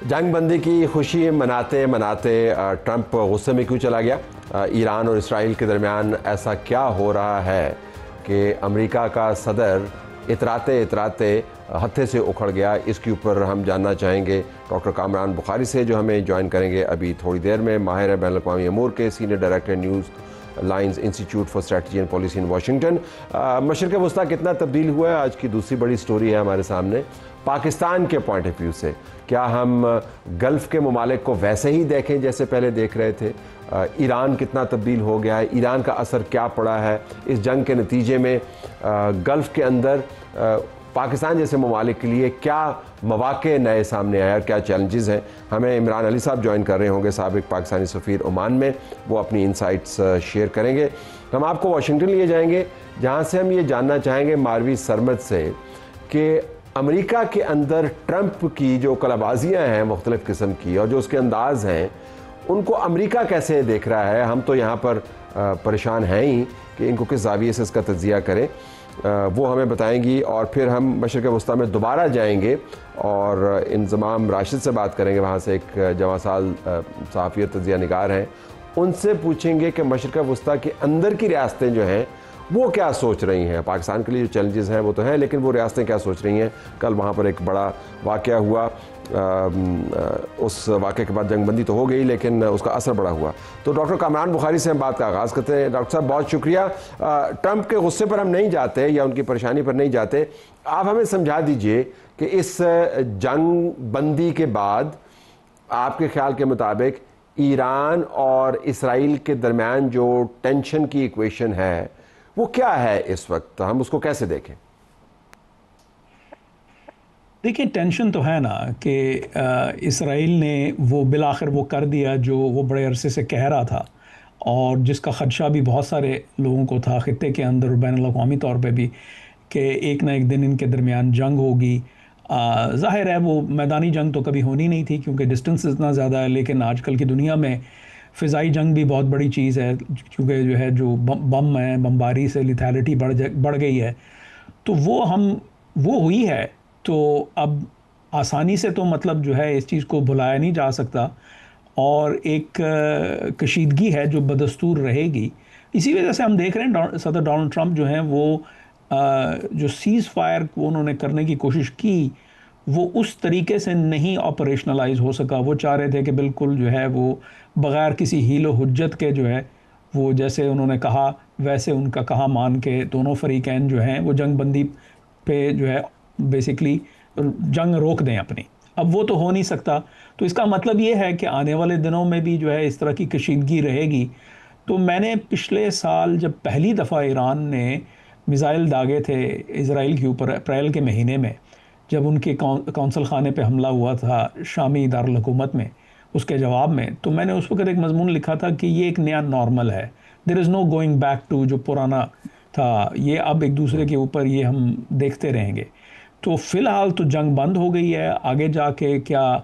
जंग बंदी की खुशी मनाते मनाते ट्रंप गुस्से में क्यों चला गया? ईरान और इसराइल के दरमियान ऐसा क्या हो रहा है कि अमेरिका का सदर इतराते इतराते हत्थे से उखड़ गया? इसके ऊपर हम जानना चाहेंगे डॉक्टर कामरान बुखारी से, जो हमें ज्वाइन करेंगे अभी थोड़ी देर में। माहिर है बैनुल-अक़वामी अमूर के, senior director New Lines Institute for Strategy and Policy in Washington. मशरिक़ वस्ता कितना तब्दील हुआ है, आज की दूसरी बड़ी स्टोरी है हमारे सामने। पाकिस्तान के पॉइंट ऑफ व्यू से क्या हम गल्फ़ के ममालिक को वैसे ही देखें जैसे पहले देख रहे थे? ईरान कितना तब्दील हो गया है, ईरान का असर क्या पड़ा है इस जंग के नतीजे में? गल्फ़ के अंदर पाकिस्तान जैसे ममालिक के लिए क्या मौक़े नए सामने आए और क्या चैलेंजेस हैं? हमें इमरान अली साहब ज्वाइन कर रहे होंगे, साबिक़ पाकिस्तानी सफ़ीर ओमान में। वो अपनी इनसाइट्स शेयर करेंगे। हम आपको वाशिंगटन लिए जाएंगे, जहाँ से हम ये जानना चाहेंगे मारवी सरमद से कि अमेरिका के अंदर ट्रंप की जो कलाबाजियाँ हैं मुख्तलिफ़ किस्म की और जो उसके अंदाज़ हैं, उनको अमेरिका कैसे देख रहा है? हम तो यहाँ पर परेशान हैं ही कि इनको किस ज़ाविये से इसका तज्ज़िया करें, वो हमें बताएंगी। और फिर हम मशरिक़ वस्ता में दोबारा जाएंगे और इंज़माम राशिद से बात करेंगे, वहाँ से एक जवां साल सहाफ़ी और तज्ज़िया निगार हैं। उनसे पूछेंगे कि मशरिक़ वस्ता के अंदर की रियासतें जो हैं वो क्या सोच रही हैं। पाकिस्तान के लिए जो चैलेंजेस हैं वो तो हैं, लेकिन वो रियासतें क्या सोच रही हैं? कल वहाँ पर एक बड़ा वाक़या हुआ, उस वाक़े के बाद जंगबंदी तो हो गई लेकिन उसका असर बड़ा हुआ। तो डॉक्टर कामरान बुखारी से हम बात का आगाज़ करते हैं। डॉक्टर साहब बहुत शुक्रिया। ट्रंप के गुस्से पर हम नहीं जाते या उनकी परेशानी पर नहीं जाते, आप हमें समझा दीजिए कि इस जंग बंदी के बाद आपके ख्याल के मुताबिक ईरान और इसराइल के दरमियान जो टेंशन की इक्वेशन है वो क्या है इस वक्त? हम उसको कैसे देखें? देखिए, टेंशन तो है ना कि इसराइल ने वो बिलाखिर वो कर दिया जो वो बड़े अरसे से कह रहा था और जिसका ख़दशा भी बहुत सारे लोगों को था ख़ित्ते के अंदर और बैनुल-अक़वामी तौर पे भी, कि एक ना एक दिन इनके दरमियान जंग होगी। ज़ाहिर है वो मैदानी जंग तो कभी होनी नहीं थी क्योंकि डिस्टेंस इतना ज़्यादा है, लेकिन आजकल की दुनिया में फ़िज़ाई जंग भी बहुत बड़ी चीज़ है क्योंकि जो है जो बम है, बमबारी से लिथैलिटी बढ़ गई है। तो वो हुई है। तो अब आसानी से तो मतलब जो है इस चीज़ को भुलाया नहीं जा सकता और एक कशीदगी है जो बदस्तूर रहेगी। इसी वजह से हम देख रहे हैं सदर डोनाल्ड ट्रंप जो हैं वो जो सीज़ फायर को उन्होंने करने की कोशिश की वो उस तरीके से नहीं ऑपरेशनलाइज हो सका। वो चाह रहे थे कि बिल्कुल जो है वो बग़ैर किसी हीलो हुज्जत के जो है वो जैसे उन्होंने कहा वैसे उनका कहा मान के दोनों फरीकैन जो हैं वो जंग बंदी पे जो है बेसिकली जंग रोक दें अपनी। अब वो तो हो नहीं सकता, तो इसका मतलब ये है कि आने वाले दिनों में भी जो है इस तरह की कशीदगी रहेगी। तो मैंने पिछले साल जब पहली दफ़ा ईरान ने मिसाइल दागे थे इसराइल के ऊपर अप्रैल के महीने में, जब उनके कौंसल खाने पे हमला हुआ था शामी दारुल हुकूमत में, उसके जवाब में तो मैंने उस वक़्त एक मज़मून लिखा था कि ये एक नया नॉर्मल है, there is no going back to जो पुराना था। ये अब एक दूसरे के ऊपर ये हम देखते रहेंगे। तो फ़िलहाल तो जंग बंद हो गई है, आगे जाके क्या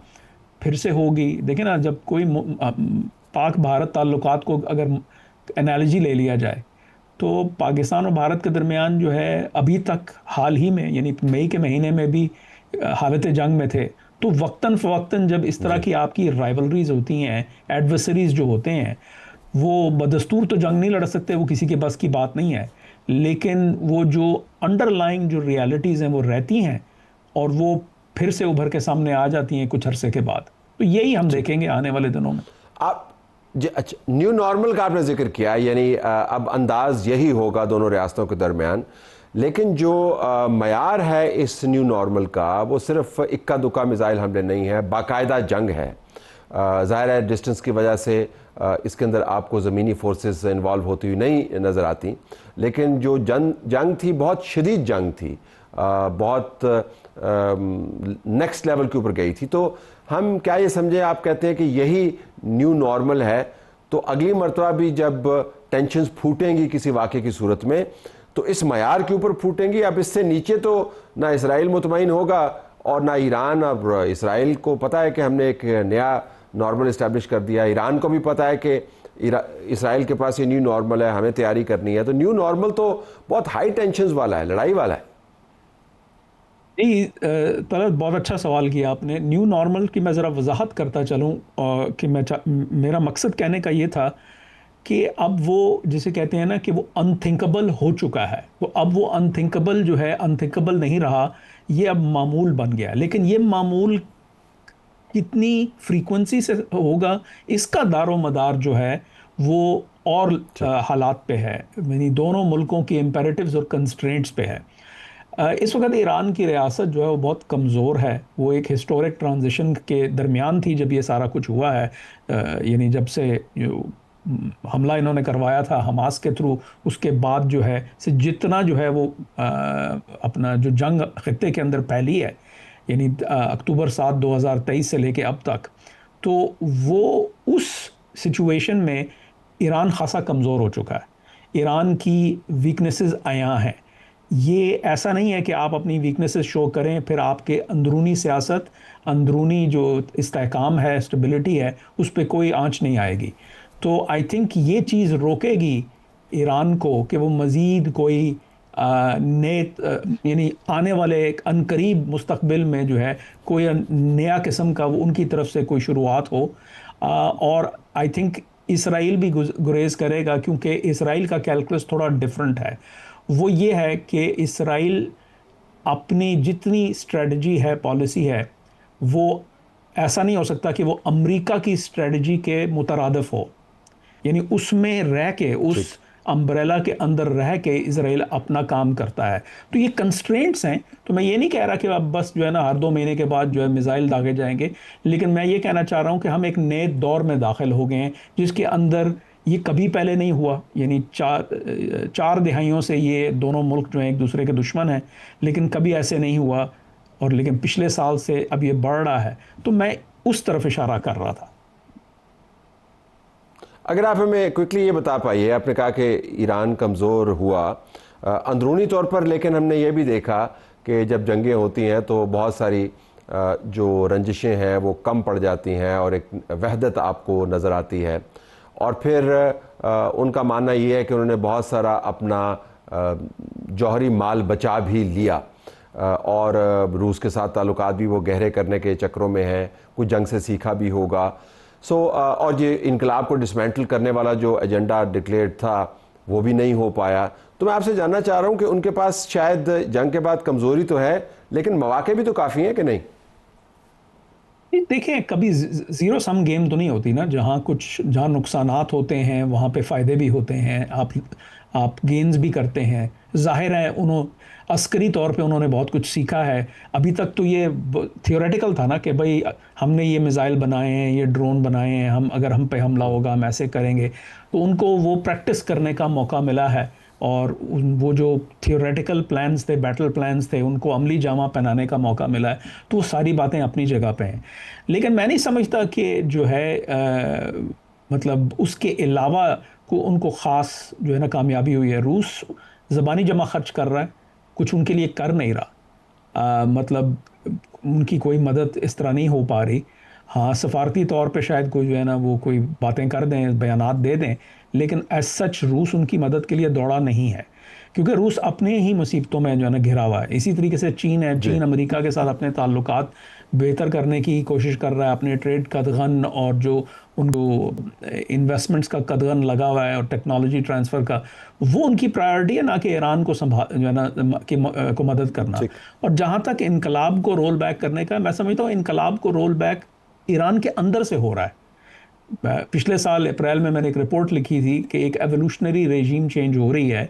फिर से होगी? देखिए ना, जब कोई पाक भारत ताल्लुकात को अगर एनालॉजी ले लिया जाए तो पाकिस्तान और भारत के दरमियान जो है अभी तक हाल ही में यानी मई के महीने में भी हालत जंग में थे। तो वक्तन फ़वक्तन जब इस तरह की आपकी राइवलरीज होती हैं, एडवर्सरीज जो होते हैं, वो बदस्तूर तो जंग नहीं लड़ सकते, वो किसी के बस की बात नहीं है, लेकिन वो जो अंडरलाइंग जो रियलिटीज़ हैं वो रहती हैं और वो फिर से उभर के सामने आ जाती हैं कुछ अरसे के बाद। तो यही हम देखेंगे आने वाले दिनों में। आप अच्छा, न्यू नॉर्मल का आपने जिक्र किया, यानी अब अंदाज यही होगा दोनों रियासतों के दरमियान, लेकिन जो मयार है इस न्यू नॉर्मल का वो सिर्फ इक्का दुक्का मिसाइल हमले नहीं है, बाकायदा जंग है। ज़ाहिर है डिस्टेंस की वजह से इसके अंदर आपको ज़मीनी फोर्सेस इन्वॉल्व होती हुई नहीं नज़र आती, लेकिन जो जंग थी बहुत शदीद जंग थी, बहुत नेक्स्ट लेवल के ऊपर गई थी। तो हम क्या ये समझे, आप कहते हैं कि यही न्यू नॉर्मल है, तो अगली मरतबा भी जब टेंशन्स फूटेंगी किसी वाक़े की सूरत में तो इस मयार के ऊपर फूटेंगी? अब इससे नीचे तो ना इसराइल मुतमईन होगा और ना ईरान। अब इसराइल को पता है कि हमने एक नया नॉर्मल इस्टेब्लिश कर दिया, ईरान को भी पता है कि इसराइल के पास ये न्यू नॉर्मल है, हमें तैयारी करनी है। तो न्यू नॉर्मल तो बहुत हाई टेंशन्स वाला है, लड़ाई वाला है। नहीं, तलत बहुत अच्छा सवाल किया आपने। न्यू नॉर्मल की मैं ज़रा वजाहत करता चलूँ, और कि मेरा मकसद कहने का ये था कि अब वो जिसे कहते हैं ना कि वो अनथिंकेबल हो चुका है, तो अब वो अनथिंकेबल जो है अनथिंकेबल नहीं रहा, ये अब मामूल बन गया। लेकिन ये मामूल कितनी फ्रीक्वेंसी से होगा, इसका दारो मदार जो है वो और ठीक। हालात पे है, यानी दोनों मुल्कों की इम्पेरेटिव्स और कंस्ट्रेंट्स पे है। इस वक्त ईरान की रियासत जो है वो बहुत कमज़ोर है। वो एक हिस्टोरिक ट्रांजिशन के दरमियान थी जब ये सारा कुछ हुआ है, यानी जब से हमला इन्होंने करवाया था हमास के थ्रू, उसके बाद जो है से जितना जो है वो अपना जो जंग खत्ते के अंदर फैली है, यानी अक्टूबर 7 2023 से लेके अब तक, तो वो उस सिचुएशन में ईरान खासा कमज़ोर हो चुका है। ईरान की वीकनेसेस आया हैं। ये ऐसा नहीं है कि आप अपनी वीकनेसेस शो करें फिर आपके अंदरूनी सियासत, अंदरूनी जो इस्तेहकाम है, स्टेबिलिटी है, उस पर कोई आंच नहीं आएगी। तो आई थिंक ये चीज़ रोकेगी ईरान को कि वो मज़ीद कोई नए यानी आने वाले एक अनकरीब मुस्तकबिल में जो है कोई नया किस्म का वो उनकी तरफ से कोई शुरुआत हो। और आई थिंक इसराइल भी गुरेज करेगा, क्योंकि इसराइल का कैलकुलस थोड़ा डिफरेंट है। वो ये है कि इसराइल अपनी जितनी स्ट्रेटजी है, पॉलिसी है, वो ऐसा नहीं हो सकता कि वो अमेरिका की स्ट्रेटजी के मुतरादिफ हो। यानी उसमें रह के, ठीक। उस अम्ब्रेला के अंदर रह के इसराइल अपना काम करता है। तो ये कंस्ट्रेंट्स हैं। तो मैं ये नहीं कह रहा कि अब बस जो है ना हर 2 महीने के बाद जो है मिसाइल दागे जाएंगे, लेकिन मैं ये कहना चाह रहा हूँ कि हम एक नए दौर में दाखिल हो गए हैं जिसके अंदर ये कभी पहले नहीं हुआ। यानी चार दिहाइयों से ये दोनों मुल्क जो हैं एक दूसरे के दुश्मन हैं, लेकिन कभी ऐसे नहीं हुआ। और लेकिन पिछले साल से अब ये बढ़ रहा है, तो मैं उस तरफ इशारा कर रहा था। अगर आप हमें क्विकली ये बता पाइए, आपने कहा कि ईरान कमज़ोर हुआ अंदरूनी तौर पर, लेकिन हमने ये भी देखा कि जब जंगें होती हैं तो बहुत सारी जो रंजिशें हैं वो कम पड़ जाती हैं और एक वहदत आपको नज़र आती है। और फिर उनका मानना ये है कि उन्होंने बहुत सारा अपना जौहरी माल बचा भी लिया, और रूस के साथ ताल्लुकात भी वो गहरे करने के चक्रों में हैं, कुछ जंग से सीखा भी होगा। और ये इनकलाब को डिसमेंटल करने वाला जो एजेंडा डिक्लेयर था वो भी नहीं हो पाया। तो मैं आपसे जानना चाह रहा हूँ कि उनके पास शायद जंग के बाद कमज़ोरी तो है, लेकिन मौके भी तो काफ़ी हैं कि नहीं? देखिए, कभी ज़ीरो सम गेम तो नहीं होती ना। जहाँ नुकसानात होते हैं वहाँ पे फ़ायदे भी होते हैं, आप गेन्स भी करते हैं। ज़ाहिर है अस्करी तौर पे उन्होंने बहुत कुछ सीखा है। अभी तक तो ये थियोरेटिकल था ना कि भाई हमने ये मिसाइल बनाए हैं, ये ड्रोन बनाए हैं, अगर हम पे हमला होगा हम ऐसे करेंगे। तो उनको वो प्रैक्टिस करने का मौका मिला है, और वो जो थियोरेटिकल प्लान्स थे, बैटल प्लान्स थे, उनको अमली जामा पहनाने का मौका मिला है। तो वो सारी बातें अपनी जगह पे हैं। लेकिन मैं नहीं समझता कि जो है मतलब उसके अलावा को उनको ख़ास जो है ना कामयाबी हुई है। रूस ज़बानी जमा खर्च कर रहा है, कुछ उनके लिए कर नहीं रहा। मतलब उनकी कोई मदद इस तरह नहीं हो पा रही। हाँ, सफारती तौर पे शायद कोई जो है ना वो कोई बातें कर दें, बयानात दे दें, लेकिन एज सच रूस उनकी मदद के लिए दौड़ा नहीं है, क्योंकि रूस अपने ही मुसीबतों में जो है ना घिरा हुआ है। इसी तरीके से चीन है, जी। चीन अमेरिका के साथ अपने ताल्लुकात बेहतर करने की कोशिश कर रहा है, अपने ट्रेड कदगन और जो उनको इन्वेस्टमेंट्स का कदगन लगा हुआ है और टेक्नोलॉजी ट्रांसफ़र का, वो उनकी प्रायोरिटी है, ना कि ईरान को संभाल जो है ना को मदद करना। ठीक। और जहाँ तक इनकलाब को रोल बैक करने का, मैं समझता हूँ इनकलाब को रोल बैक ईरान के अंदर से हो रहा है। पिछले साल अप्रैल में मैंने एक रिपोर्ट लिखी थी कि एक एवोल्यूशनरी रेजीम चेंज हो रही है।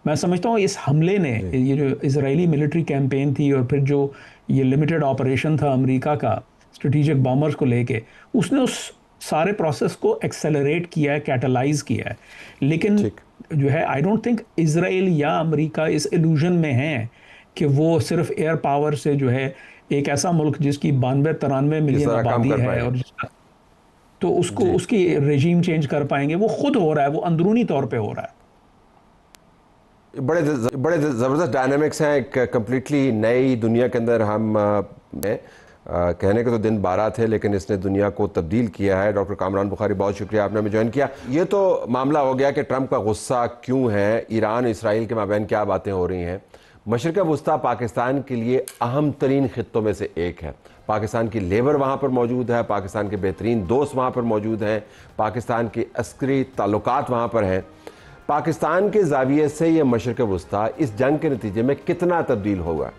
मैं समझता हूँ इस हमले ने, जी। ये जो इजरायली मिलिट्री कैंपेन थी और फिर जो ये लिमिटेड ऑपरेशन था अमेरिका का स्ट्रेटेजिक बॉम्बर्स को लेके, उसने उस सारे प्रोसेस को एक्सेलरेट किया है, कैटलाइज किया है। लेकिन ठीक। जो है आई डोंट थिंक इसराइल या अमेरिका इस इल्यूजन में है कि वो सिर्फ एयर पावर से जो है एक ऐसा मुल्क जिसकी 92-93 ये मिलियन सारा काम आबादी कर है पाएंगे। और तो उसको जी। उसकी रेजीम चेंज कर पाएंगे। वो खुद हो रहा है, वो अंदरूनी तौर पे हो रहा है। बड़े ज़बरदस्त डायनामिक्स हैं, एक कम्प्लीटली नई दुनिया के अंदर हम कहने के तो दिन 12 थे, लेकिन इसने दुनिया को तब्दील किया है। डॉक्टर कामरान बुखारी, बहुत शुक्रिया आपने हमें ज्वाइन किया। ये तो मामला हो गया कि ट्रंप का गुस्सा क्यों है, ईरान इसराइल के माबैन क्या बातें हो रही हैं। मशरिक़ वस्ता पाकिस्तान के लिए अहम तरीन ख़ित्तों में से एक है। पाकिस्तान की लेबर वहाँ पर मौजूद है, पाकिस्तान के बेहतरीन दोस्त वहाँ पर मौजूद हैं, पाकिस्तान के अस्करी ताल्लुकात वहाँ पर हैं। पाकिस्तान के ज़ाविये से ये मशरिक़ वस्ता इस जंग के नतीजे में कितना तब्दील होगा,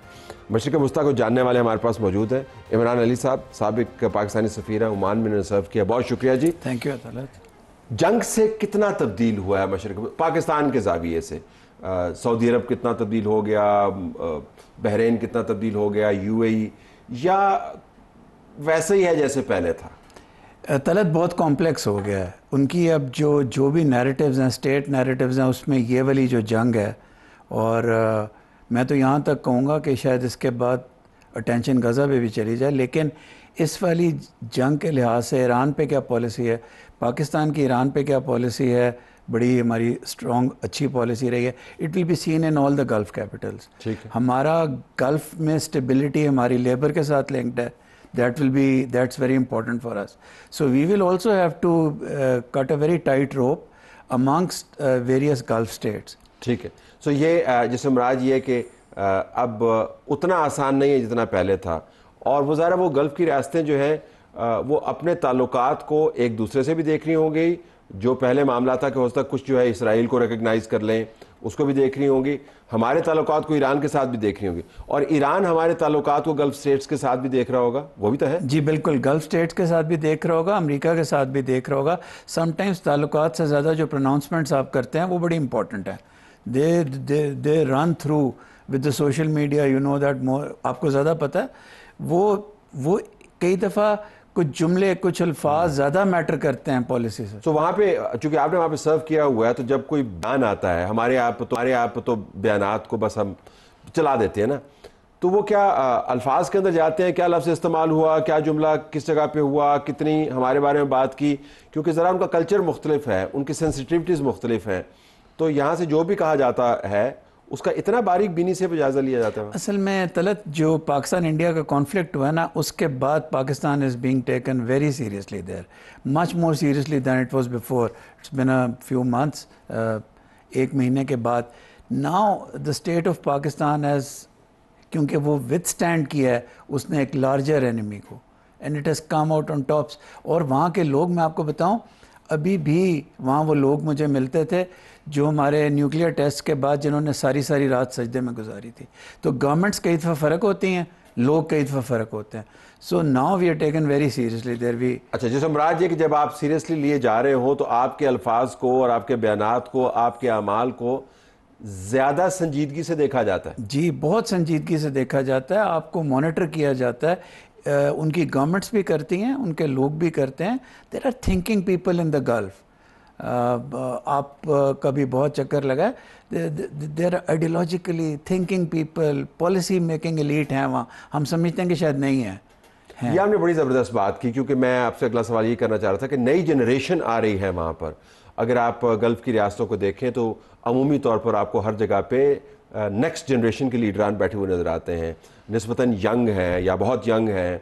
मशरिक़ वस्ता को जानने वाले हमारे पास मौजूद हैं। इमरान अली साहब, साबिक पाकिस्तानी सफ़ीर हैं, ओमान में सर्व किया, बहुत शुक्रिया जी। Thank you. जंग से कितना तब्दील हुआ है मशरिक़ पाकिस्तान के ज़ाविये से? सऊदी अरब कितना तब्दील हो गया, बहरीन कितना तब्दील हो गया, यूएई, या वैसे ही है जैसे पहले था? तलत बहुत कॉम्प्लेक्स हो गया है उनकी। अब जो भी नैरेटिव्स हैं, स्टेट नैरेटिव्स हैं, उसमें ये वाली जो जंग है, और मैं तो यहाँ तक कहूँगा कि शायद इसके बाद अटेंशन गज़ा पे भी चली जाए, लेकिन इस वाली जंग के लिहाज से ईरान पे क्या पॉलिसी है, पाकिस्तान की ईरान पे क्या पॉलिसी है, बड़ी हमारी स्ट्रॉन्ग अच्छी पॉलिसी रही है। It will be seen in all the gulf Capitals. हमारा गल्फ़ में स्टेबिलिटी हमारी लेबर के साथ लिंक्ड है। That's very important for us. So we will also have to cut a very tight rope amongst various Gulf states. ठीक है। सो ये जैसे मुराद ये कि अब उतना आसान नहीं है जितना पहले था, और वो ज़रा वो गल्फ़ की रियासतें जो हैं वो अपने ताल्लुकात को एक दूसरे से भी देख रही होंगी। जो पहले मामला था कि हो सकता कुछ जो है इसराइल को रिकग्नाइज़ कर लें, उसको भी देख रही होंगी। हमारे ताल्लुकात को ईरान के साथ भी देख रही होंगी, और ईरान हमारे ताल्लुकात को गल्फ़ स्टेट्स के साथ भी देख रहा होगा। वो भी तो है जी, बिल्कुल। गल्फ़ स्टेट्स के साथ भी देख रहा होगा, अमेरिका के साथ भी देख रहा होगा। समटाइम्स ताल्लुकात से ज़्यादा जो प्रोनाउंसमेंट्स आप करते हैं वो बड़ी इंपॉर्टेंट है। They run through with the social media, you know that more, आपको ज़्यादा पता है। वो कई दफ़ा कुछ जुमले, कुछ अल्फाज ज़्यादा मैटर करते हैं पॉलिसी से। तो वहाँ पे चूंकि आपने वहाँ पे सर्व किया हुआ है, तो जब कोई बयान आता है हमारे आप तो बयानात को बस हम चला देते हैं ना, तो वो क्या अल्फाज के अंदर जाते हैं, क्या लफ्ज़ इस्तेमाल हुआ, क्या जुमला किस जगह पे हुआ, कितनी हमारे बारे में बात की, क्योंकि ज़रा उनका कल्चर मुख्तलिफ है, उनकी सेंसिटिविटीज़ मुख्तलिफ हैं। तो यहाँ से जो भी कहा जाता है उसका इतना बारीक बीनी से जायज़ा लिया जाता है। असल में तलत जो पाकिस्तान इंडिया का कॉन्फ्लिक्ट हुआ ना, उसके बाद Pakistan is being taken very seriously there, much more seriously than it was before. It's been a few months, एक महीने के बाद। Now the state of Pakistan has, क्योंकि वो विद स्टैंड किया है उसने एक लार्जर एनिमी को, and it has come out on tops. और वहाँ के लोग, मैं आपको बताऊँ, अभी भी वहाँ वो लोग मुझे मिलते थे जो हमारे न्यूक्लियर टेस्ट के बाद जिन्होंने सारी रात सजदे में गुजारी थी। तो गवर्नमेंट्स कई दफ़ा फ़र्क होती हैं, लोग कई दफ़ा फ़र्क होते हैं। So now we are taken very seriously there we. अच्छा, जैसे मुराद ये कि जब आप सीरियसली लिए जा रहे हो तो आपके अल्फाज को और आपके बयानात को, आपके अमाल को ज़्यादा संजीदगी से देखा जाता है। जी, बहुत संजीदगी से देखा जाता है, आपको मॉनिटर किया जाता है। उनकी गवर्नमेंट्स भी करती हैं, उनके लोग भी करते हैं। There are thinking people in the Gulf. आप कभी बहुत चक्कर लगाए, there are ideologically thinking people, policy making elite हैं वहाँ। हम समझते हैं कि शायद नहीं है। ये आपने बड़ी ज़बरदस्त बात की, क्योंकि मैं आपसे अगला सवाल ये करना चाह रहा था कि नई जनरेशन आ रही है वहाँ पर। अगर आप गल्फ़ की रियासतों को देखें तो अमूमी तौर पर आपको हर जगह पे नेक्स्ट जनरेशन के लीडरान बैठे हुए नज़र आते हैं, निस्बतन यंग हैं या बहुत यंग हैं,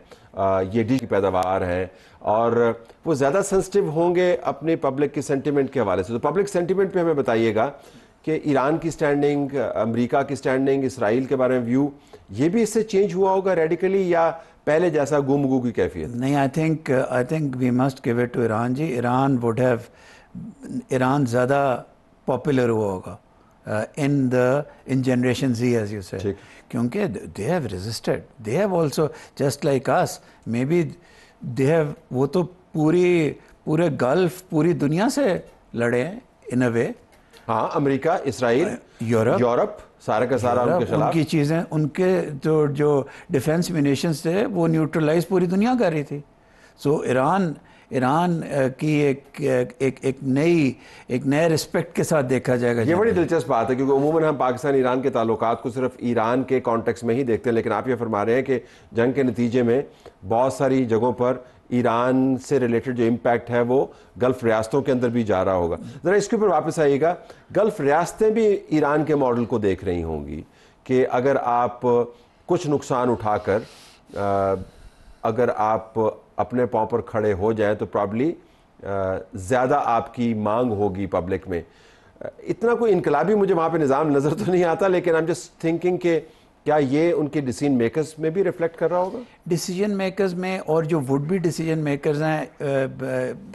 ये डी की पैदावार है, और वो ज़्यादा सेंसिटिव होंगे अपने पब्लिक की सेंटिमेंट के हवाले से। तो पब्लिक सेंटिमेंट पे हमें बताइएगा कि ईरान की स्टैंडिंग, अमेरिका की स्टैंडिंग, इसराइल के बारे में व्यू, ये भी इससे चेंज हुआ होगा रेडिकली, या पहले जैसा गुमगू की कैफियत? नहीं, I think we must give it to Iran ji. Iran ज़्यादा पॉपुलर हुआ होगा in generation Z, as you said, क्योंकि they have resisted, they have also, just like us, maybe they have, वो तो पूरे गल्फ, पूरी दुनिया से लड़े हैं in a way। हाँ, अमेरिका, इसराइल, यूरोप, सारा का सारा उनके खिलाफ। उनकी चीज़ें, उनके जो डिफेंस म्यूनिशंस थे वो न्यूट्रलाइज पूरी दुनिया कर रही थी। सो ईरान की एक नए रिस्पेक्ट के साथ देखा जाएगा। ये बड़ी दिलचस्प बात है, क्योंकि उमूमन हम पाकिस्तान ईरान के ताल्लुकात को सिर्फ ईरान के कॉन्टेक्स्ट में ही देखते हैं, लेकिन आप ये फरमा रहे हैं कि जंग के नतीजे में बहुत सारी जगहों पर ईरान से रिलेटेड जो इम्पैक्ट है वो गल्फ़ रियासतों के अंदर भी जा रहा होगा। ज़रा इसके ऊपर वापस आइएगा। गल्फ़ रियासतें भी ईरान के मॉडल को देख रही होंगी कि अगर आप कुछ नुकसान उठाकर अगर आप अपने पाँव पर खड़े हो जाएं तो प्रॉब्ली ज़्यादा आपकी मांग होगी पब्लिक में। इतना कोई इनकलाबी मुझे वहाँ पे निज़ाम नज़र तो नहीं आता, लेकिन आई एम जस्ट थिंकिंग कि क्या ये उनके डिसीजन मेकर्स में भी रिफ्लेक्ट कर रहा होगा? डिसीजन मेकर्स में, और जो वुड भी डिसीजन मेकर्स हैं,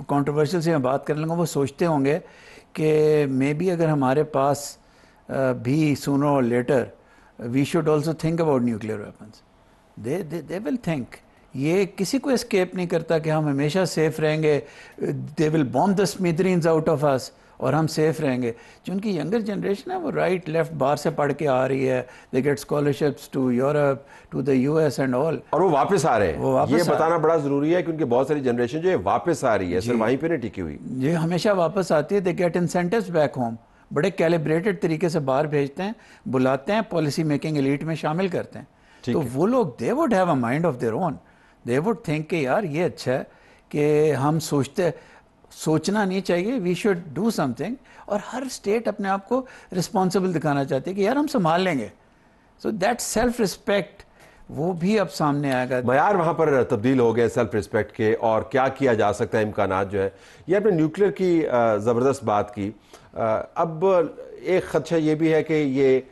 कंट्रोवर्शियल से मैं बात कर लूँगा, वो सोचते होंगे कि मे बी अगर हमारे पास भी सूनर और later we should also think about nuclear weapons. They will think. ये किसी को एस्केप नहीं करता कि हम हमेशा सेफ रहेंगे, they will bomb the smithereens out of us और हम सेफ रहेंगे। जो उनकी यंगर जनरेशन है वो राइट लेफ्ट बाहर से पढ़ के आ रही है, they get scholarships to Europe, to the US and all, और वो वापस आ रहे हैं। वो वापस ये बताना बड़ा ज़रूरी है क्योंकि बहुत सारी जनरेशन जो है वापस आ रही है, सिर्फ वहीं पे नहीं टिकी हुई। ये हमेशा वापस आती है। They gate incentives back home, बड़े कैलिब्रेटेड तरीके से बाहर भेजते हैं, बुलाते हैं, पॉलिसी मेकिंग एलीट में शामिल करते हैं। तो वो लोग they would have a mind of their own, they would think कि यार ये अच्छा है कि हम सोचना नहीं चाहिए, वी शुड डू समथिंग। और हर स्टेट अपने आप को रिस्पॉन्सिबल दिखाना चाहती है कि यार हम संभाल लेंगे। सो दैट सेल्फ रिस्पेक्ट वो भी अब सामने आएगा। मयार वहाँ पर तब्दील हो गए सेल्फ रिस्पेक्ट के, और क्या किया जा सकता है, इम्कानात जो है। ये आपने न्यूक्लियर की ज़बरदस्त बात की। अब एक खदशा ये भी है कि ये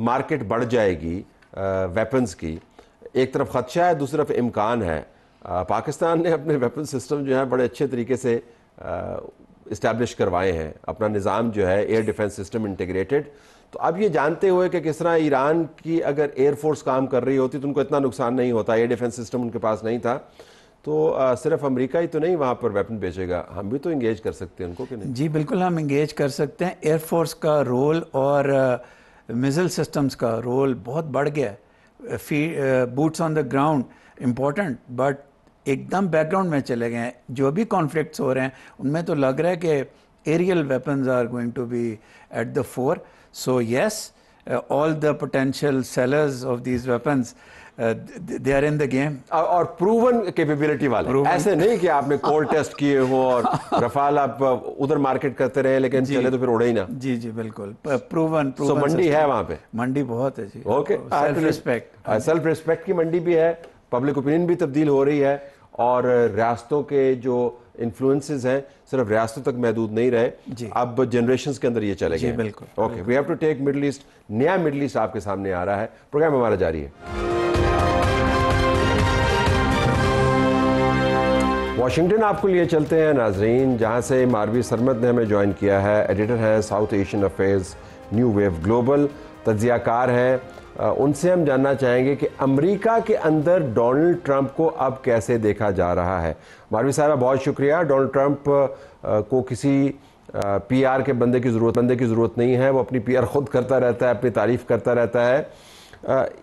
मार्केट बढ़ जाएगी वेपन्स की। एक तरफ खदशा है, दूसरी तरफ इम्कान है। पाकिस्तान ने अपने वेपन सिस्टम जो है बड़े अच्छे तरीके से इस्टेब्लिश करवाए हैं, अपना निज़ाम जो है एयर डिफेंस सिस्टम इंटीग्रेटेड। तो अब ये जानते हुए कि किस तरह ईरान की अगर एयरफोर्स काम कर रही होती तो उनको इतना नुकसान नहीं होता, एयर डिफेंस सिस्टम उनके पास नहीं था, तो सिर्फ अमेरिका ही तो नहीं वहाँ पर वेपन बेचेगा, हम भी तो इंगेज कर सकते हैं उनको, कि नहीं? जी बिल्कुल, हम इंगेज कर सकते हैं। एयरफोर्स का रोल और मिसाइल सिस्टम्स का रोल बहुत बढ़ गया है। Boots on the ground important, but एकदम बैकग्राउंड में चले गए हैं। जो भी कॉन्फ्लिक्ट्स हो रहे हैं उनमें तो लग रहा है कि aerial weapons are going to be at the fore. So yes, all the potential sellers of these weapons they are in the game, और प्रूवन कैपेबिलिटी वाले, ऐसे नहीं कि आपने कोर टेस्ट किए हो और रफाल आप उधर मार्केट करते रहे लेकिन चले तो फिर उड़े ही ना। जी जी बिल्कुल, प्रूवन सो मंडी है वहाँ पे, मंडी बहुत है जी। ओके, सेल्फ रिस्पेक्ट की मंडी भी है, पब्लिक ओपिनियन भी तब्दील हो रही है, और रियासतों के जो इन्फ्लुएंसेस हैं सिर्फ रियासतों तक महदूद नहीं रहे, अब जनरेशंस के अंदर ये चले गए। बिल्कुल। Okay, we have to take Middle East. नया मिडल ईस्ट आपके सामने आ रहा है, प्रोग्राम हमारा जारी है। वाशिंगटन आपको लिए चलते हैं नाजरीन, जहां से मारवी सरमद ने हमें ज्वाइन किया है। एडिटर हैं South Asian Affairs New Wave Global, तज्जियाकार हैं। उनसे हम जानना चाहेंगे कि अमेरिका के अंदर डोनाल्ड ट्रंप को अब कैसे देखा जा रहा है। मारवी साहबा बहुत शुक्रिया। डोनाल्ड ट्रंप को किसी पीआर के बंदे की ज़रूरत नहीं है, वो अपनी पीआर खुद करता रहता है, अपनी तारीफ करता रहता है।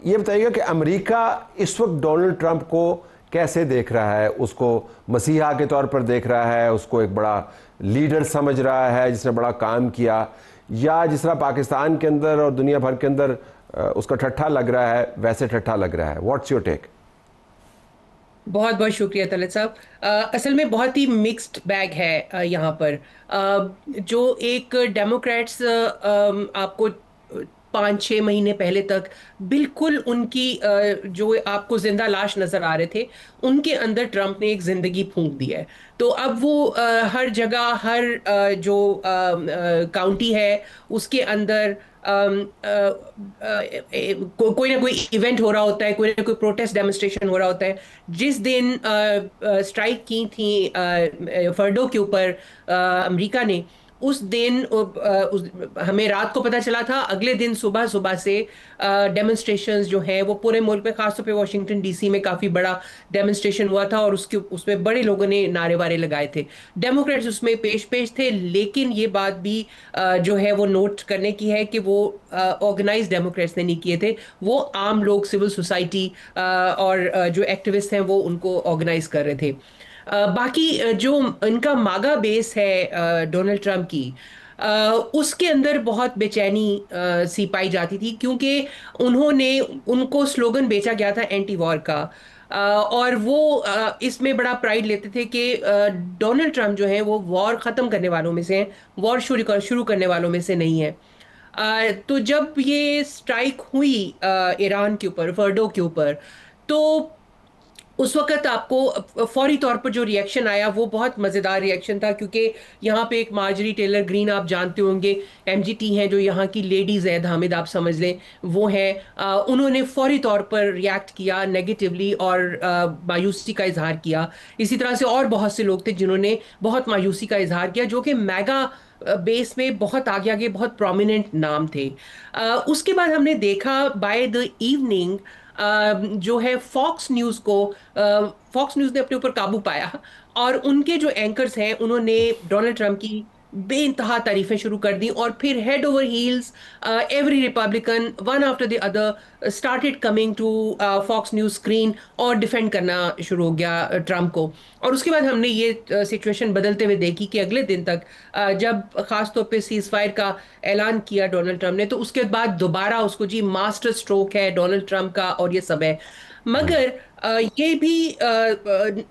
ये बताइएगा कि अमेरिका इस वक्त डोनाल्ड ट्रंप को कैसे देख रहा है? उसको मसीहा के तौर पर देख रहा है, उसको एक बड़ा लीडर समझ रहा है जिसने बड़ा काम किया, या जिस तरह पाकिस्तान के अंदर और दुनिया भर के अंदर उसका ठट्ठा लग रहा है वैसे ठट्ठा लग रहा है? What's your take? बहुत बहुत शुक्रिया तलत साहब। असल में बहुत ही मिक्स्ड बैग है यहाँ पर। जो एक डेमोक्रेट्स आपको 5-6 महीने पहले तक बिल्कुल उनकी जो आपको जिंदा लाश नजर आ रहे थे, उनके अंदर ट्रंप ने एक जिंदगी फूंक दी है। तो अब वो हर जगह, हर जो काउंटी है उसके अंदर कोई ना कोई इवेंट हो रहा होता है, कोई ना कोई प्रोटेस्ट डेमोन्स्ट्रेशन हो रहा होता है। जिस दिन स्ट्राइक की थी फर्डो के ऊपर अमेरिका ने, उस दिन हमें रात को पता चला था, अगले दिन सुबह से डेमोन्स्ट्रेशंस जो हैं वो पूरे मुल्क में, खासतौर पे वाशिंगटन डीसी में काफ़ी बड़ा डेमोन्स्ट्रेशन हुआ था और उसमें बड़े लोगों ने नारे वारे लगाए थे। डेमोक्रेट्स उसमें पेश थे, लेकिन ये बात भी जो है वो नोट करने की है कि वो ऑर्गेनाइज डेमोक्रेट्स ने नहीं किए थे, वो आम लोग, सिविल सोसाइटी और जो एक्टिविस्ट हैं वो उनको ऑर्गेनाइज कर रहे थे। बाकी जो इनका मागा बेस है डोनाल्ड ट्रंप की, उसके अंदर बहुत बेचैनी सी पाई जाती थी, क्योंकि उनको स्लोगन बेचा गया था एंटी वॉर का, और वो इसमें बड़ा प्राइड लेते थे कि डोनाल्ड ट्रंप जो है वो वॉर ख़त्म करने वालों में से हैं, वॉर शुरू करने वालों में से नहीं है। तो जब ये स्ट्राइक हुई ईरान के ऊपर, फर्डो के ऊपर, तो उस वक्त आपको फौरी तौर पर जो रिएक्शन आया वो बहुत मज़ेदार रिएक्शन था, क्योंकि यहाँ पे एक मार्जरी टेलर ग्रीन आप जानते होंगे, एमजीटी हैं जो यहाँ की लेडीज़ हैं, हामिद आप समझ लें वो हैं, उन्होंने फौरी तौर पर रिएक्ट किया नेगेटिवली और मायूसी का इजहार किया। इसी तरह से और बहुत से लोग थे जिन्होंने बहुत मायूसी का इजहार किया, जो कि मैगा बेस में बहुत आगे आगे बहुत प्रोमिनेंट नाम थे। उसके बाद हमने देखा बाय द इवनिंग जो है फॉक्स न्यूज़ ने अपने ऊपर काबू पाया, और उनके जो एंकर्स हैं उन्होंने डोनाल्ड ट्रंप की बेइंतहा तारीफें शुरू कर दी, और फिर head over heels every Republican one after the other started coming to Fox News screen और डिफेंड करना शुरू हो गया ट्रंप को। और उसके बाद हमने ये सिचुएशन बदलते हुए देखी कि अगले दिन तक जब खास तौर पे सीज फायर का ऐलान किया डोनाल्ड ट्रंप ने, तो उसके बाद दोबारा उसको जी मास्टर स्ट्रोक है डोनाल्ड ट्रंप का और ये सब है। मगर ये भी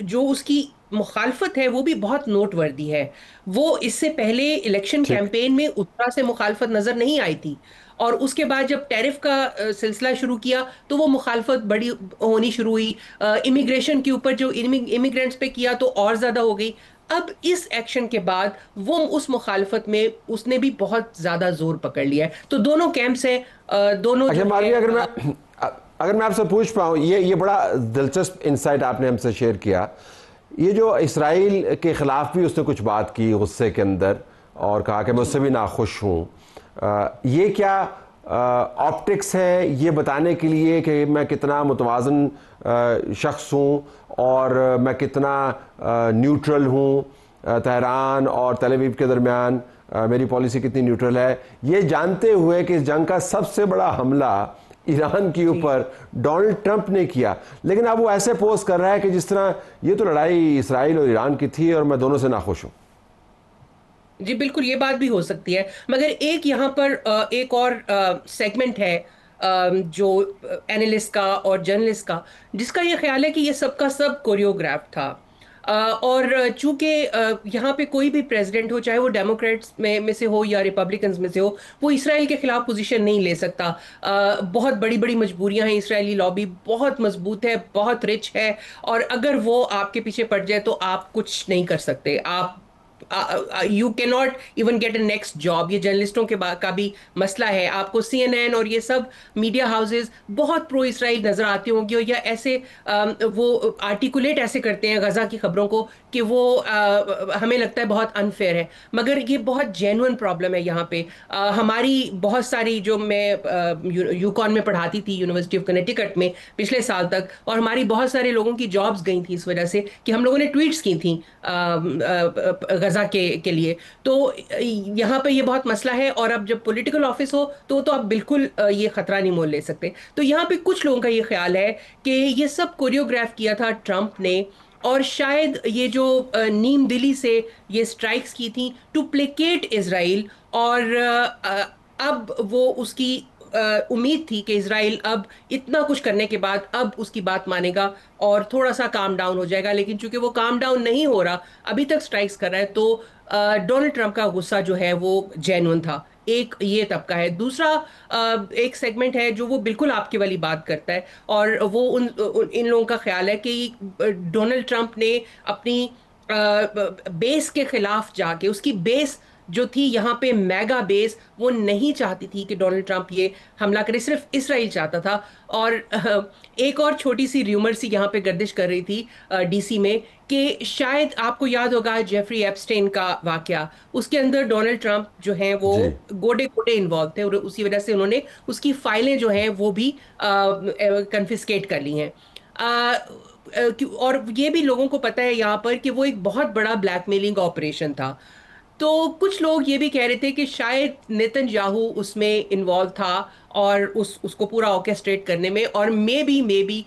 जो उसकी मुखालफत है वो भी बहुत नोटवर्दी है। वो इससे पहले इलेक्शन ठीक। कैंपेन में उतना से मुखालफत नजर नहीं आई थी, और उसके बाद जब टैरिफ का सिलसिला शुरू किया तो वो मुखालफत बड़ी होनी शुरू हुई। इमिग्रेशन के ऊपर जो इमिग्रेंट्स पे किया तो और ज़्यादा हो गई। अब इस एक्शन के बाद वो उस मुखालफत में उसने भी बहुत ज़्यादा जोर पकड़ लिया है। तो दोनों कैंप्स हैं, दोनों अच्छा जो मालवीय, है, अगर मैं आपसे पूछ पाऊँ, ये बड़ा दिलचस्प इंसाइट आपने हमसे शेयर किया। ये जो इसराइल के ख़िलाफ़ भी उसने कुछ बात की गुस्से के अंदर और कहा कि मैं उससे भी नाखुश हूँ, ये क्या ऑप्टिक्स है ये बताने के लिए कि मैं कितना मुतवाज़न शख्स हूँ और मैं कितना न्यूट्रल हूँ, तेहरान और तेल अवीव के दरमियान मेरी पॉलिसी कितनी न्यूट्रल है, ये जानते हुए कि इस जंग का सबसे बड़ा हमला ईरान के ऊपर डोनाल्ड ट्रंप ने किया, लेकिन अब वो ऐसे पोस्ट कर रहा है कि जिस तरह ये तो लड़ाई इसराइल और ईरान की थी और मैं दोनों से नाखुश हूँ। जी बिल्कुल ये बात भी हो सकती है, मगर एक यहाँ पर एक और सेगमेंट है जो एनालिस्ट का और जर्नलिस्ट का, जिसका ये ख्याल है कि ये सबका सब कोरियोग्राफ था। और चूंकि यहाँ पे कोई भी प्रेसिडेंट हो, चाहे वो डेमोक्रेट्स में से हो या रिपब्लिकन्स में से हो, वो इसराइल के खिलाफ पोजीशन नहीं ले सकता। बहुत बड़ी बड़ी मजबूरियां हैं, इसराइली लॉबी बहुत मजबूत है, बहुत रिच है, और अगर वो आपके पीछे पड़ जाए तो आप कुछ नहीं कर सकते। आप you can not even get a next job. ये जर्नलिस्टों का भी मसला है। आपको CNN और ये सब मीडिया हाउसेस बहुत प्रो इसराइल नजर आती होंगी, या ऐसे वो आर्टिकुलेट ऐसे करते हैं गजा की खबरों को कि वो हमें लगता है बहुत अनफेयर है, मगर ये बहुत जेन्युइन प्रॉब्लम है। यहाँ पे हमारी बहुत सारी, जो मैं यूकॉन में पढ़ाती थी यूनिवर्सिटी ऑफ कनेटिकट में पिछले साल तक, और हमारी बहुत सारे लोगों की जॉब्स गई थी इस वजह से कि हम लोगों ने ट्वीट्स की थी गजा के लिए। तो यहाँ पे ये बहुत मसला है, और अब जब पॉलिटिकल ऑफिस हो तो आप बिल्कुल ये खतरा नहीं मोल ले सकते। तो यहाँ पे कुछ लोगों का ये ख्याल है कि ये सब कोरियोग्राफ किया था ट्रंप ने, और शायद ये जो नीम दिली से ये स्ट्राइक्स की थी टू प्लेकेट इजराइल, और अब वो उसकी उम्मीद थी कि इजराइल अब इतना कुछ करने के बाद अब उसकी बात मानेगा और थोड़ा सा काम डाउन हो जाएगा। लेकिन चूंकि वो काम डाउन नहीं हो रहा, अभी तक स्ट्राइक्स कर रहा है, तो डोनाल्ड ट्रंप का गुस्सा जो है वो जेन्युइन था। एक ये तबका है। दूसरा एक सेगमेंट है जो वो बिल्कुल आपकी वाली बात करता है, और वो इन लोगों का ख्याल है कि डोनाल्ड ट्रंप ने अपनी बेस के खिलाफ जाके, उसकी बेस जो थी यहाँ पे मेगा बेस, वो नहीं चाहती थी कि डोनाल्ड ट्रंप ये हमला करे, सिर्फ इसराइल चाहता था। और एक और छोटी सी र्यूमर सी यहाँ पे गर्दिश कर रही थी DC में कि शायद आपको याद होगा जेफरी एप्स्टेन का वाकया, उसके अंदर डोनाल्ड ट्रंप जो हैं वो गोडे गोडे इन्वॉल्व थे, और उसी वजह से उन्होंने उसकी फाइलें जो हैं वो भी कन्फिस्केट कर ली हैं। और ये भी लोगों को पता है यहाँ पर कि वो एक बहुत बड़ा ब्लैकमेलिंग ऑपरेशन था। तो कुछ लोग ये भी कह रहे थे कि शायद नेतन्याहू उसमें इन्वॉल्व था और उसको पूरा ऑर्केस्ट्रेट करने में, और मे बी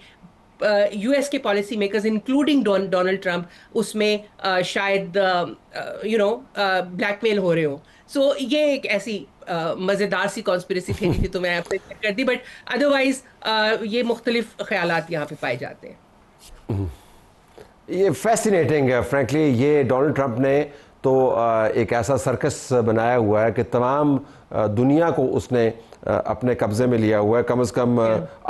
US के policy makers including Donald Trump उसमें शायद ब्लैकमेल हो रहे हो। सो ये एक ऐसी मज़ेदार सी कॉन्स्पिरेसी थी तो मैं आपसे कर दी, बट अदरवाइज ये मुख्तलिफ ख्यालात यहाँ पे पाए जाते हैं। ये फैसिनेटिंग है फ्रैंकली। ये डोनाल्ड ट्रंप ने तो एक ऐसा सर्कस बनाया हुआ है कि तमाम दुनिया को उसने अपने कब्ज़े में लिया हुआ है, कम से कम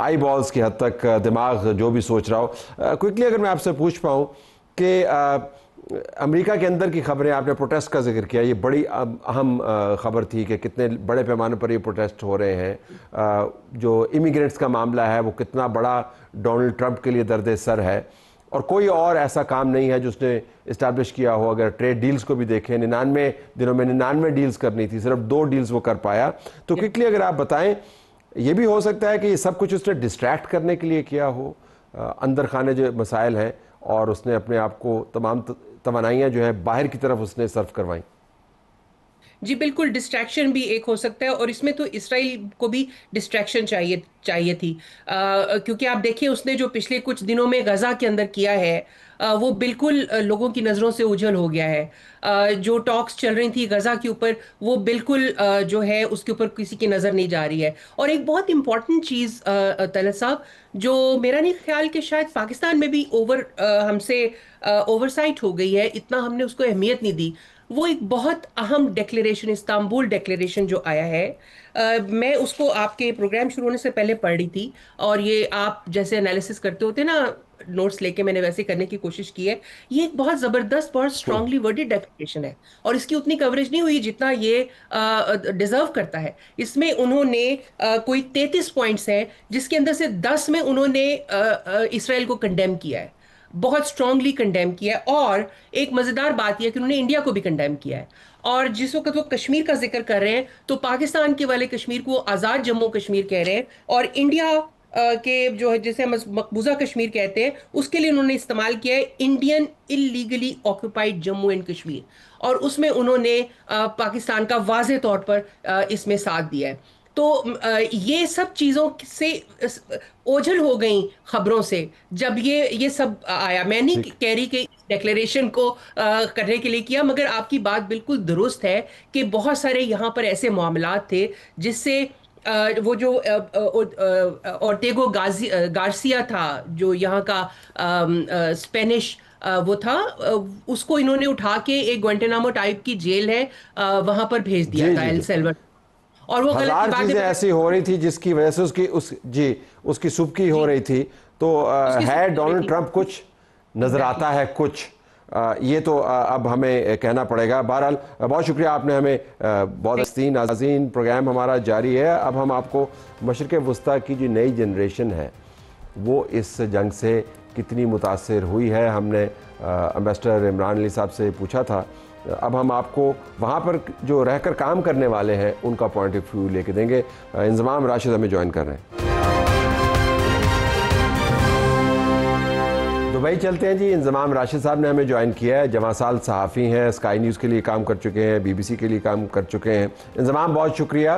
आई बॉल्स की हद तक दिमाग जो भी सोच रहा हो। क्विकली अगर मैं आपसे पूछ पाऊँ कि अमेरिका के अंदर की खबरें, आपने प्रोटेस्ट का जिक्र किया, ये बड़ी अहम खबर थी कि कितने बड़े पैमाने पर ये प्रोटेस्ट हो रहे हैं। जो इमिग्रेंट्स का मामला है वो कितना बड़ा डोनाल्ड ट्रंप के लिए दर्द सर है, और कोई और ऐसा काम नहीं है जो उसने इस्टेब्लिश किया हो। अगर ट्रेड डील्स को भी देखें, 99 दिनों में 99 डील्स करनी थी, सिर्फ 2 डील्स वो कर पाया। तो क्विकली अगर आप बताएं, ये भी हो सकता है कि ये सब कुछ उसने डिस्ट्रैक्ट करने के लिए किया हो, अंदर खाने जो मसाइल हैं, और उसने अपने आप को तमाम तवानाइयाँ जो है बाहर की तरफ उसने सर्व करवाई। जी बिल्कुल, डिस्ट्रैक्शन भी एक हो सकता है, और इसमें तो इसराइल को भी डिस्ट्रैक्शन चाहिए थी, क्योंकि आप देखिए उसने जो पिछले कुछ दिनों में गजा के अंदर किया है, वो बिल्कुल लोगों की नज़रों से ओझल हो गया है। जो टॉक्स चल रही थी गजा के ऊपर, वो बिल्कुल जो है उसके ऊपर किसी की नज़र नहीं जा रही है। और एक बहुत इंपॉर्टेंट चीज़ तलत साहब, जो मेरा नहीं ख्याल कि शायद पाकिस्तान में भी हमसे ओवरसाइट हो गई है, इतना हमने उसको अहमियत नहीं दी, वो एक बहुत अहम डिक्लेरेशन, इस्तांबुल डिक्लेरेशन जो आया है। मैं उसको आपके प्रोग्राम शुरू होने से पहले पढ़ रही थी, और ये आप जैसे एनालिसिस करते होते ना, नोट्स लेके मैंने वैसे करने की कोशिश की है। ये एक बहुत ज़बरदस्त, बहुत स्ट्रांगली वर्डेड डिक्लेरेशन है, और इसकी उतनी कवरेज नहीं हुई जितना ये डिजर्व करता है। इसमें उन्होंने कोई 33 पॉइंट्स हैं, जिसके अंदर से 10 में उन्होंने इसराइल को कंडेम किया है, बहुत स्ट्रांगली कंडेम किया है। और एक मजेदार बात यह कि उन्होंने इंडिया को भी कंडेम किया है। और जिस वक्त वो कश्मीर का जिक्र कर रहे हैं, तो पाकिस्तान के वाले कश्मीर को आज़ाद जम्मू कश्मीर कह रहे हैं, और इंडिया के जो है जिसे हम मकबूजा कश्मीर कहते हैं, उसके लिए उन्होंने इस्तेमाल किया है Indian illegally occupied Jammu and Kashmir, और उसमें उन्होंने पाकिस्तान का वाज़े तौर पर इसमें साथ दिया है। तो ये सब चीज़ों से ओझल हो गई खबरों से जब ये सब आया। मैं नहीं कह रही कि डिक्लेरेशन को करने के लिए किया, मगर आपकी बात बिल्कुल दुरुस्त है कि बहुत सारे यहाँ पर ऐसे मामलात थे जिससे वो जो ओर्टेगो गार्सिया था, जो यहाँ का स्पेनिश वो था, उसको इन्होंने उठा के एक ग्वांटानामो टाइप की जेल है वहां पर भेज दिया था, एल सल्वाडोर। और वो गलत हजार चीजें ऐसी हो रही थी जिसकी वजह से उसकी सुबकी हो रही थी। तो है डोनाल्ड ट्रंप कुछ, नजर आता है कुछ, ये तो अब हमें कहना पड़ेगा। बहरहाल बहुत शुक्रिया, आपने हमें बहुत नाज़रीन, प्रोग्राम हमारा जारी है। अब हम आपको मशरिक़ वस्ता की जो नई जनरेशन है वो इस जंग से कितनी मुतासिर हुई है, हमने एम्बेसडर इमरान अली साहब से पूछा था। अब हम आपको वहाँ पर जो रहकर काम करने वाले हैं उनका पॉइंट ऑफ व्यू लेके देंगे। इंज़माम राशिद हमें ज्वाइन कर रहे हैं। दुबई चलते हैं जी। इंज़माम राशिद साहब ने हमें ज्वाइन किया है, जवां साल सहाफ़ी हैं, स्काई न्यूज़ के लिए काम कर चुके हैं, BBC के लिए काम कर चुके हैं। इंज़माम बहुत शुक्रिया।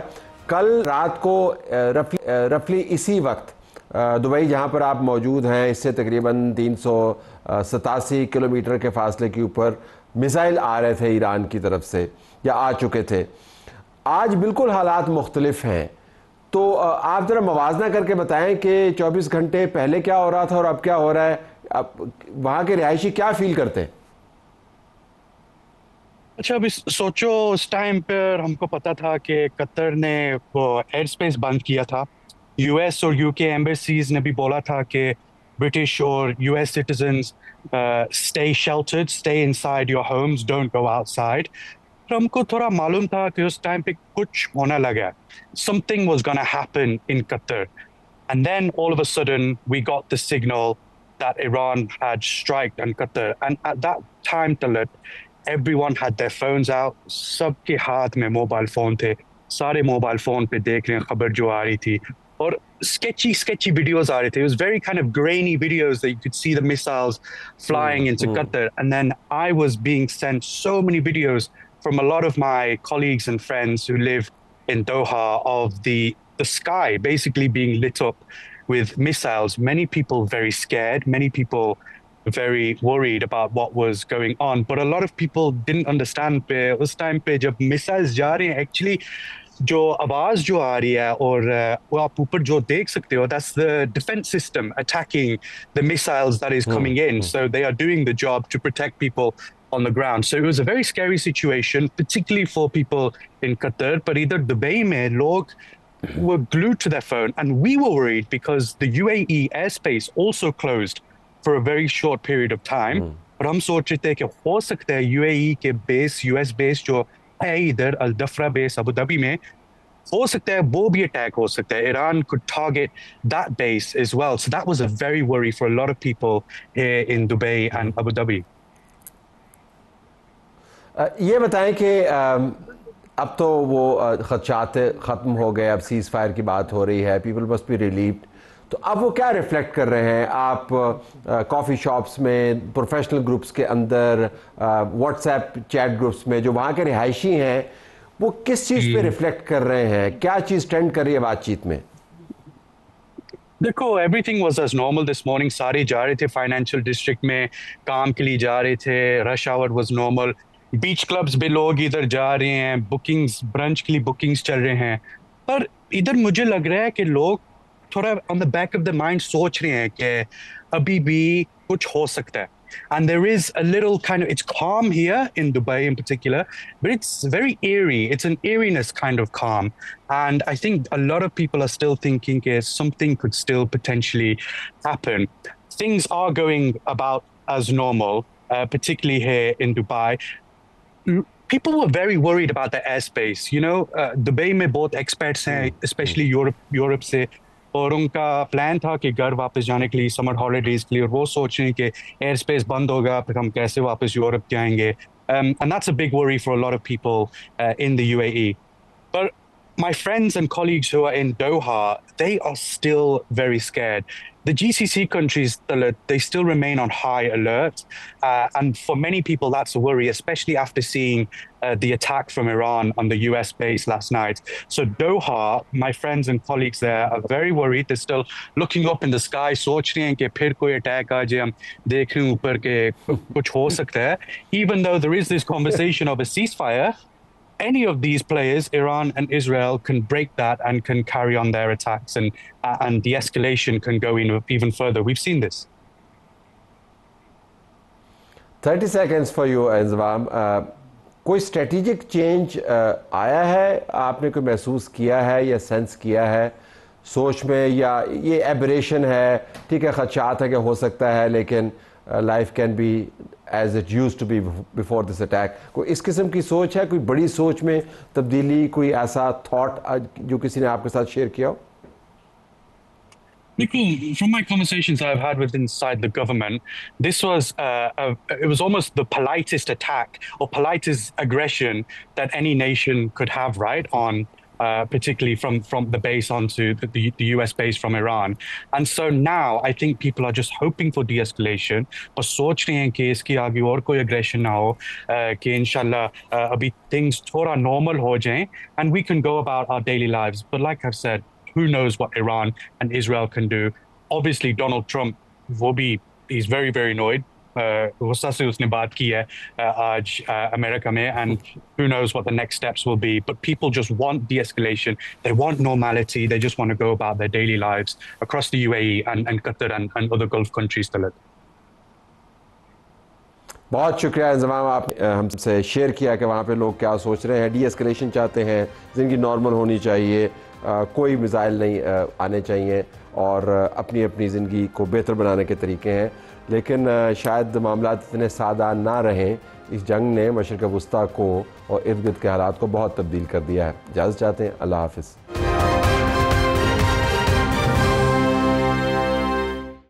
कल रात को रफली इसी वक्त दुबई जहां पर आप मौजूद हैं, इससे तकरीबन 387 किलोमीटर के फासले के ऊपर मिसाइल आ रहे थे ईरान की तरफ से, या आ चुके थे। आज बिल्कुल हालात मुख्तलिफ हैं, तो आप ज़रा मवाजना करके बताएं कि 24 घंटे पहले क्या हो रहा था और अब क्या हो रहा है। अब वहाँ के रिहायशी क्या फील करते हैं? अच्छा, अभी सोचो, उस टाइम पर हमको पता था कि कतर ने वो एयर स्पेस बंद किया था। US और UK एम्बेसीज ने भी बोला था कि ब्रिटिश और US citizens stay sheltered, stay inside your homes, don't go outside. तो हमको थोड़ा मालूम था कि उस टाइम पे कुछ होने लगा, something was going to happen in Qatar. And then all of a sudden we got the signal that Iran had striked on Qatar. And at that time, Talat, everyone had their phones out, सबके हाथ में mobile phone थे, सारे mobile phone पे देख रहे हैं खबर जो आ रही थी, और sketchy videos are it. It was very kind of grainy videos that you could see the missiles flying into Qatar. And then I was being sent so many videos from a lot of my colleagues and friends who live in Doha of the sky basically being lit up with missiles. Many people very scared, many people very worried about what was going on. But a lot of people didn't understand pe us time pe jab missiles ja rahe hain, actually जो आवाज जो आ रही है और वो आप ऊपर जो देख सकते हो, that's the defense system attacking the missiles that is coming in. So they are doing the job to protect people on the ground. So it was a very scary situation, particularly for people in Qatar. But either Dubai mein log were glued to their phone, and we were worried because the UAE airspace also closed for a very short period of time. और हम सोच रहे थे कि हो सकता है UAE के बेस, US बेस जो है इधर अल दफरा बेस अबू धाबी में, हो सकता है वो भी अटैक हो सकता है. Iran could target that base as well. So that was a very worry for a lot of people here in Dubai and Abu Dhabi. ये बताएं कि अब तो वो खदशात ख़त्म हो गए, अब सीज़ फायर की बात हो रही है, पीपल मस्ट बी रिलीव्ड. तो अब वो क्या रिफ्लेक्ट कर रहे हैं? आप कॉफ़ी शॉप्स में, प्रोफेशनल ग्रुप्स के अंदर, व्हाट्सएप चैट ग्रुप्स में जो वहाँ के रिहायशी हैं, वो किस चीज़ पे रिफ्लेक्ट कर रहे हैं? क्या चीज़ ट्रेंड कर रही है बातचीत में? देखो, everything was as normal this morning. सारे जा रहे थे फाइनेंशियल डिस्ट्रिक्ट में, काम के लिए जा रहे थे. Rush hour was normal. Beach clubs में लोग इधर जा रहे हैं, बुकिंग्स, ब्रंच के लिए बुकिंग्स चल रहे हैं. पर इधर मुझे लग रहा है कि लोग थोड़ा on the back of the mind सोच रहे हैं कि अभी भी कुछ हो सकता है. And there is a little kind of, it's calm here in Dubai in particular, but it's very eerie. It's an eeriness kind of calm. And I think a lot of people are still thinking something could still potentially happen. Things are going about as normal, particularly here in Dubai. People were very worried about the airspace. You know, Dubai में बहुत experts हैं, especially Europe से. और उनका plan था कि घर वापस जाने के लिए समर हॉलीडेज के लिए, और वो सोच रहे हैं कि एयर स्पेस बंद होगा, फिर हम कैसे वापस यूरोप जाएंगे. And that's a big worry for a lot of people in the UAE. But my friends and colleagues who are in Doha, they are still very scared. The GCC countries, they still remain on high alert. And for many people, that's a worry, especially after seeing the attack from Iran on the US base last night. So Doha, my friends and colleagues there are very worried. They're still looking up in the sky, सोच रहे हैं कि फिर कोई attack आ जाए, हम देख रहे हैं ऊपर के कुछ हो सकता है. Even though there is this conversation of a ceasefire, any of these players, Iran and Israel, can break that and can carry on their attacks, and the escalation can go even further. We've seen this. 30 seconds for you, Inzamam. कोई strategic change आया है, आपने कोई महसूस किया है या sense किया है सोच में, या ये एबरेशन है? ठीक है, खदशात है कि हो सकता है, लेकिन life can be as it used to be before this attack. कोई इस किस्म की सोच है, कोई बड़ी सोच में तब्दीली, कोई ऐसा थॉट जो किसी ने आपके साथ शेयर किया हो? Nikhil, from my conversations I've had with inside the government, this was it was almost the politest attack or politest aggression that any nation could have, right, on particularly from the base onto the US base from Iran. And so now I think people are just hoping for de-escalation, और सोच रहे हैं कि इसकी आगे और कोई aggression ना हो, कि इंशाल्लाह अभी things थोड़ा normal हो जाएं and we can go about our daily lives. But like I've said, who knows what Iran and Israel can do? Obviously, Donald Trump, he's very, very annoyed. गुस्सा से उसने बात की है आज अमेरिका में, and who knows what the next steps will be. But people just want de-escalation. They want normality. They just want to go about their daily lives across the UAE and Qatar and other Gulf countries. बहुत शुक्रिया इंज़माम, आपने हमसे share किया कि वहाँ पे लोग क्या सोच रहे हैं. डी-एस्केलेशन चाहते हैं, ज़िंदगी नॉर्मल होनी चाहिए, कोई मिसाइल नहीं आने चाहिए, और अपनी अपनी ज़िंदगी को बेहतर बनाने के तरीके हैं. लेकिन शायद मामला इतने सादा ना रहें. इस जंग ने मशरिक़ वस्ता को और इर्द गिर्द के हालात को बहुत तब्दील कर दिया है. इजाज़त चाहते हैं. अल्लाह हाफ़िज़.